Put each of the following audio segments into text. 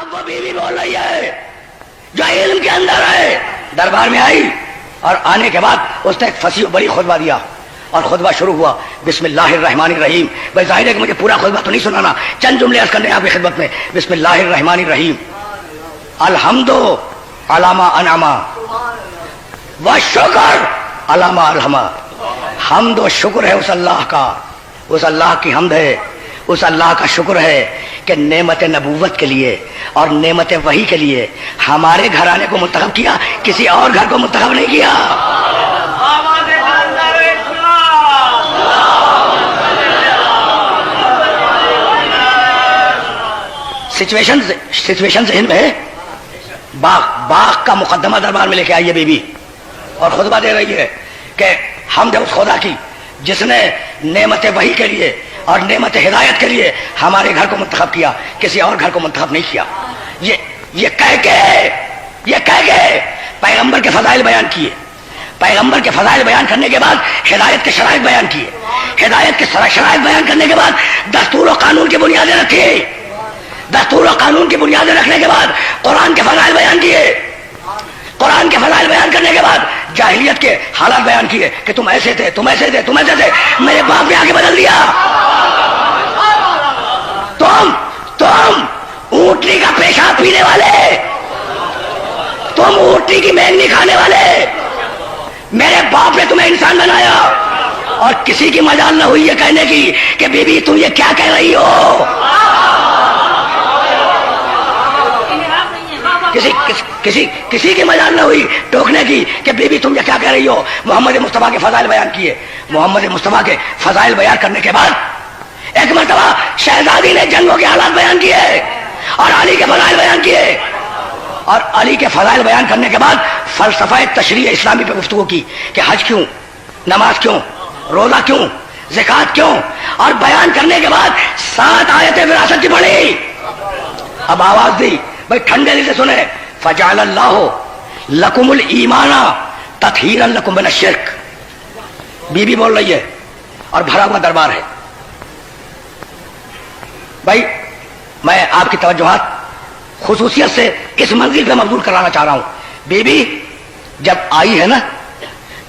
اب وہ بیوی بول رہی ہے جو علم کے اندر ہے، دربار میں آئی اور آنے کے بعد اس نے ایک فصیح بڑی خطبہ دیا اور خطبہ شروع ہوا بسم اللہ الرحمن الرحیم. بھائی ظاہر ہے کہ مجھے پورا خطبہ تو نہیں سنانا، چند جملے عرض کرنے ہیں آپ کی خدمت میں. بسم اللہ الرحمن الرحیم. الحمد علامہ انعما والشکر علامہ الہما. حمد و شکر ہے اس اللہ کا، اس اللہ کی حمد ہے، اس اللہ کا شکر ہے کہ نعمت نبوت کے لیے اور نعمت وحی کے لیے ہمارے گھرانے کو منتخب کیا، کسی اور گھر کو منتخب نہیں کیا. سچویشن ذہن میں ہے. باغ کا مقدمہ دربار میں لے کے آئی ہے بیوی اور خطبہ دے رہی ہے کہ حمد اس خدا کی جس نے نعمت وحی کے لیے اور نعمت ہدایت کے لیے ہمارے گھر کو منتخب کیا، کسی اور گھر کو منتخب نہیں کیا. یہ کہہ کے پیغمبر کے فضائل بیان کیے. پیغمبر کے فضائل بیان کرنے کے بعد ہدایت کے شرائط بیان کیے. ہدایت کے شرائط بیان کرنے کے بعد دستور و قانون کی بنیادیں رکھی. دستور و قانون کی بنیادیں رکھنے کے بعد قرآن کے فضائل بیان کیے. قرآن کے فضائل بیان کرنے کے بعد جاہلیت کے حالات بیان کیے کہ تم ایسے تھے، تم ایسے تھے، تم ایسے تھے. میرے باپ نے آگے بدل دیا. تم اونٹنی کا پیشاب پینے والے، تم اونٹنی کی مینگنی کھانے والے. میرے باپ نے تمہیں انسان بنایا اور کسی کی مجال نہ ہوئی یہ کہنے کی کہ بی بی تم یہ کیا کہہ رہی ہو. کسی کی مجال نہ ہوئی ٹوکنے کی کہ بی بی تم یہ کیا کہہ رہی ہو. محمد مصطفیٰ کے فضائل بیان کیے. محمد مصطفیٰ کے فضائل بیان کرنے کے بعد ایک مرتبہ شہزادی نے جنگوں کے حالات بیان کیے اور علی کے فضائل بیان کیے. اور علی کے فضائل بیان کرنے کے بعد فلسفہ تشریع اسلامی پہ گفتگو کی کہ حج کیوں، نماز کیوں، روزہ کیوں، زکوٰۃ کیوں. اور بیان کرنے کے بعد 7 آیتیں وراثت کی پڑھی. اب آواز دی بھائی ٹھنڈے دل سے سنے. فجعل اللہ لکم الایمان تطہیرا لکم من الشرک. بی بول رہی ہے اور بھرا ہوا دربار ہے. بھائی میں آپ کی توجہات خصوصیت سے اس منزل پہ مبذول کرانا چاہ رہا ہوں. بی بی جب آئی ہے نا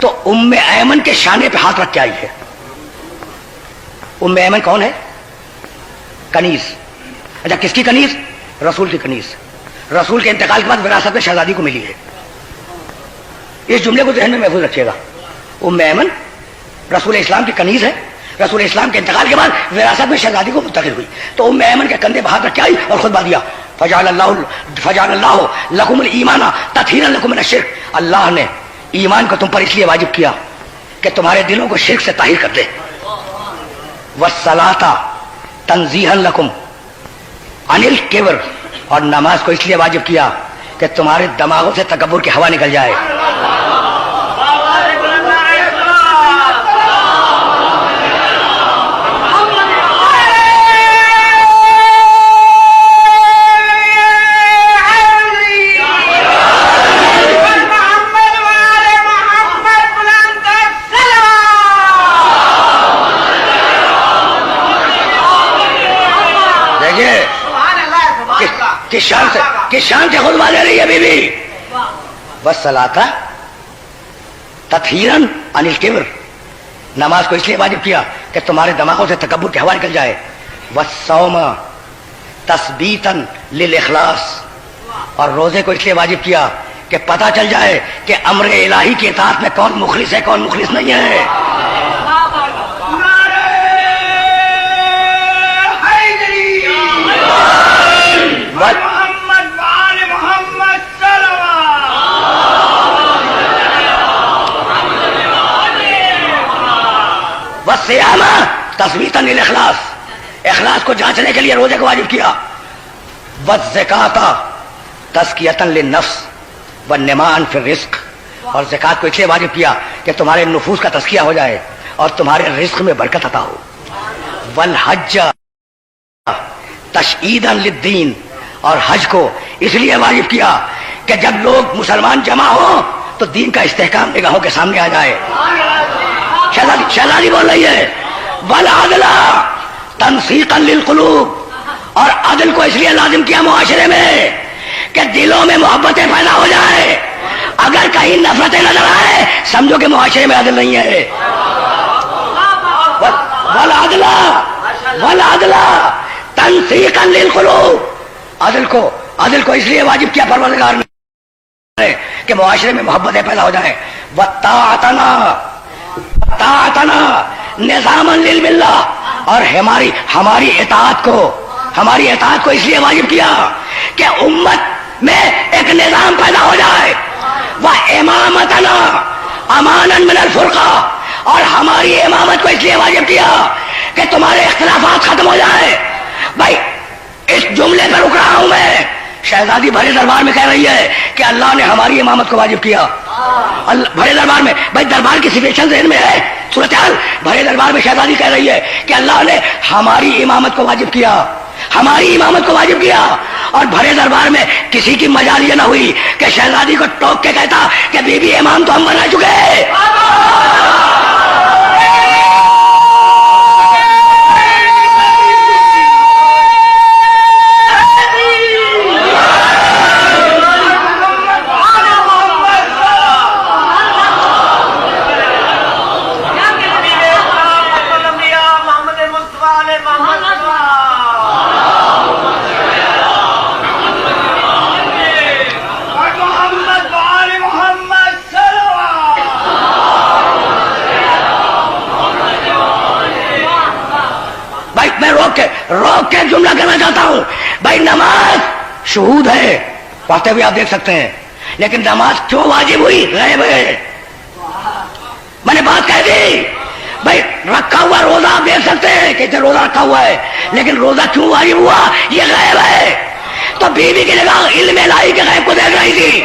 تو ام ایمن کے شانے پہ ہاتھ رکھ کے آئی ہے. ام ایمن کون ہے؟ کنیز. اچھا کس کی کنیز؟ رسول کی کنیز. رسول کے انتقال کے بعد وراثت میں شہزادی کو ملی ہے. اس جملے کو ذہن میں محفوظ رکھیے گا. ام ایمن رسول اسلام کی کنیز ہے. رسول اسلام کے انتقال کے بعد وراثت میں شہزادی کو منتقل ہوئی. تو ام ایمن کے کندھے پہ ہاتھ رکھ کے آئی اور خطبہ دیا فجعل اللہ لکم الایمان تطہیرا لکم من الشرک. اللہ نے ایمان کو تم پر اس لیے واجب کیا کہ تمہارے دلوں کو شرک سے طاہر کر دے. والصلاۃ تنزیہا لکم عن الکبر. اور نماز کو اس لیے واجب کیا کہ تمہارے دماغوں سے تکبر کی ہوا نکل جائے. کس شان سے خطبہ دے رہی ہے بی بی. والصلاۃ تطہیرا عن الکبر. نماز کو اس لیے واجب کیا کہ تمہارے دماغوں سے تکبر کی ہوا نکل جائے. والصوم تثبیتا للاخلاص. اور روزے کو اس لیے واجب کیا کہ پتہ چل جائے کہ امر الہی کی اطاعت میں کون مخلص ہے کون مخلص نہیں ہے. والصيام تثبيتا للاخلاص. اخلاص کو جانچنے کے لیے روزے کو واجب کیا. والزکاۃ تزکیۃ للنفس والنماء فی الرزق. اور زکات کو اس لیے واجب کیا کہ تمہارے نفوس کا تزکیہ ہو جائے اور تمہارے رزق میں برکت عطا ہو. والحج تشعیدا للدین. اور حج کو اس لیے واجب کیا کہ جب لوگ مسلمان جمع ہوں تو دین کا استحکام نگاہوں کے سامنے آ جائے. شہزادی بول رہی ہے والعدل تنسیقا للقلوب. اور عدل کو اس لیے لازم کیا معاشرے میں کہ دلوں میں محبتیں پیدا ہو جائیں. اگر کہیں نفرتیں نظر آئے سمجھو کہ معاشرے میں عدل نہیں ہے. والعدل تنسیقا للقلوب. عدل کو اس لیے واجب کیا پروردگار نے کہ معاشرے میں محبتیں پیدا ہو جائیں. طاعتنا نظاما للملہ. اور ہماری اطاعت کو اس لیے واجب کیا کہ امت میں ایک نظام پیدا ہو جائے. وامامتنا امانا من الفرقہ. اور ہماری امامت کو اس لیے واجب کیا کہ تمہارے اختلافات ختم ہو جائیں. بھائی اس جملے پر رک رہا ہوں میں. شہزادی بھرے دربار میں کہہ رہی ہے کہ اللہ نے ہماری امامت کو واجب کیا. بھرے دربار میں، بھائی دربار کی سچویشن ذہن میں ہے، صورتحال. بھرے دربار میں شہزادی کہہ رہی ہے کہ اللہ نے ہماری امامت کو واجب کیا، ہماری امامت کو واجب کیا. اور بھرے دربار میں کسی کی مجال یہ نہ ہوئی کہ شہزادی کو ٹوک کے کہتا کہ بی بی امام تو ہم بنا چکے ہیں. روک کے جملہ کرنا چاہتا ہوں. بھائی نماز شہود ہے، پڑھتے ہوئے آپ دیکھ سکتے ہیں، لیکن نماز کیوں واجب ہوئی؟ غیب ہے. میں نے بات کہہ دی. بھائی رکھا ہوا روزہ آپ دیکھ سکتے ہیں کہ ادھر روزہ رکھا ہوا ہے، لیکن روزہ کیوں واجب ہوا؟ یہ غیب ہے. تو بیوی کی نگاہ علم الہی کے غیب کو دیکھ رہی تھی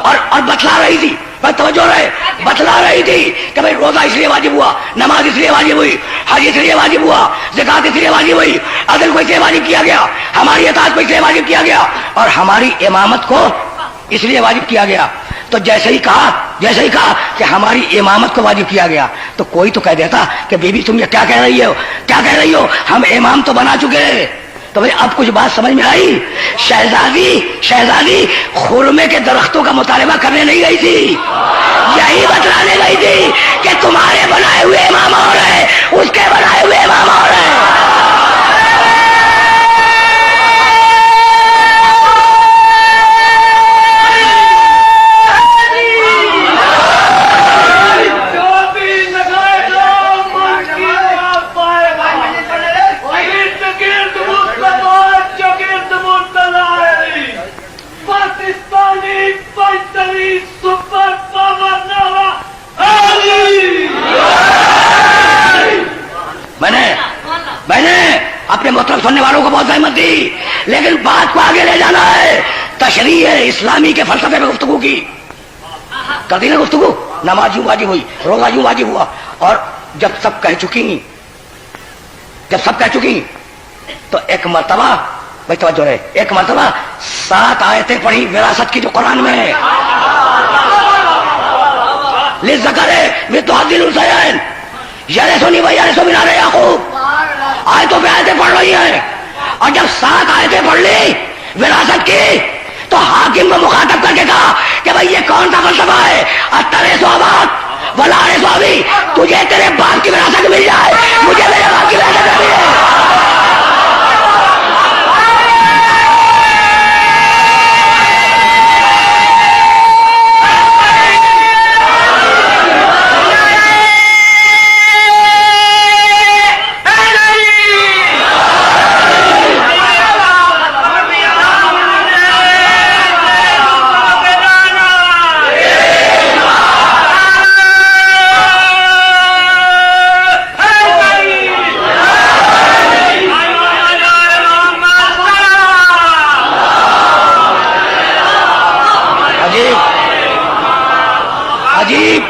اور بتلا رہی تھی. توجہ رہے، بتلا رہی تھی کہ بھائی روزہ اس لیے واجب ہوا، نماز اس لیے واجب ہوئی، حج اس لیے واجب ہوا، زکات اس لیے واجب ہوئی، عدل کو اس لیے واجب کیا گیا، ہماری اطاعت کو اس لیے واجب کیا گیا، اور ہماری امامت کو اس لیے واجب کیا گیا. تو جیسے ہی کہا کہ ہماری امامت کو واجب کیا گیا تو کوئی تو کہہ دیتا کہ بی بی تم یہ کیا کہہ رہی ہو، ہم امام تو بنا چکے ہیں. تو بھائی اب کچھ بات سمجھ میں آئی. شہزادی خرمے کے درختوں کا مطالبہ کرنے نہیں گئی تھی، یہی بتلانے گئی تھی کہ تمہارے بنائے ہوئے امام اور ہے، اس کے بنائے ہوئے امام اور ہے. میں نے اپنے محترم سننے والوں کو بہت زحمت دی، لیکن بات کو آگے لے جانا ہے. تشریح اسلامی کے فلسفے میں گفتگو کی کر دی نا گفتگو. نماز یوں واجب ہوئی، روزہ یوں واجب ہوا. اور جب سب کہہ چکی تو ایک مرتبہ، بھائی توجہ رہے، ایک مرتبہ 7 آیتیں پڑھی وراثت کی جو قرآن میں ہے. للذکر مثل حظ الانثیین یرثنی ویرث من آل یعقوب. آیتوں پہ آیتیں پڑھ رہی ہیں، اور جب 7 آیتیں پڑھ لی وراثت کی تو حاکم کو مخاطب کر کے کہا کہ بھائی یہ کون سا فلسفہ ہے؟ اترث اباک ولا ارث ابی. تجھے تیرے باپ کی وراثت مل جائے، مجھے میرے باپ کی وراثت مل جائے.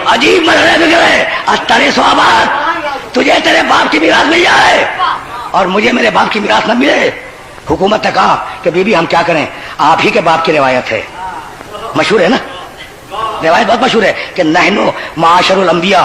عجیب مرحلے میں گئے. اترے ثوابات، تجھے تیرے باپ کی میراث مل جائے اور مجھے میرے باپ کی میراث نہ ملے. حکومت نے کہا کہ بی بی ہم کیا کریں، آپ ہی کے باپ کی روایت ہے، مشہور ہے نا، روایت بہت مشہور ہے کہ نحنو معاشر الانبیاء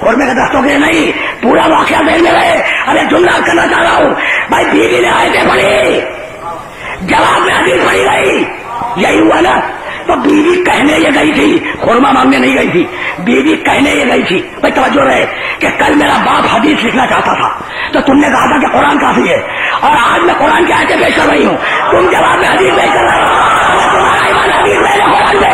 خورمے کے درختوں کے نہیں، پورا واقعہ ذہن میں رہے. اب ایک جملہ کرنا چاہ رہا ہوں بھائی، بیوی نے آیتیں پڑھی، جواب میں حدیث پڑھی گئی، یہی ہوا نا. تو بیوی کہنے یہ گئی تھی، خورما مانگنے نہیں گئی تھی. بیوی کہنے یہ گئی تھی. بھائی توجہ رہے کہ کل میرا باپ حدیث لکھنا چاہتا تھا تو تم نے کہا تھا کہ قرآن کافی ہے، اور آج میں قرآن کی آیتیں پیش کر رہی ہوں، تم جواب میں حدیث پیش کر رہے ہو. تمہارا ایمان حدیث میں قرآن میں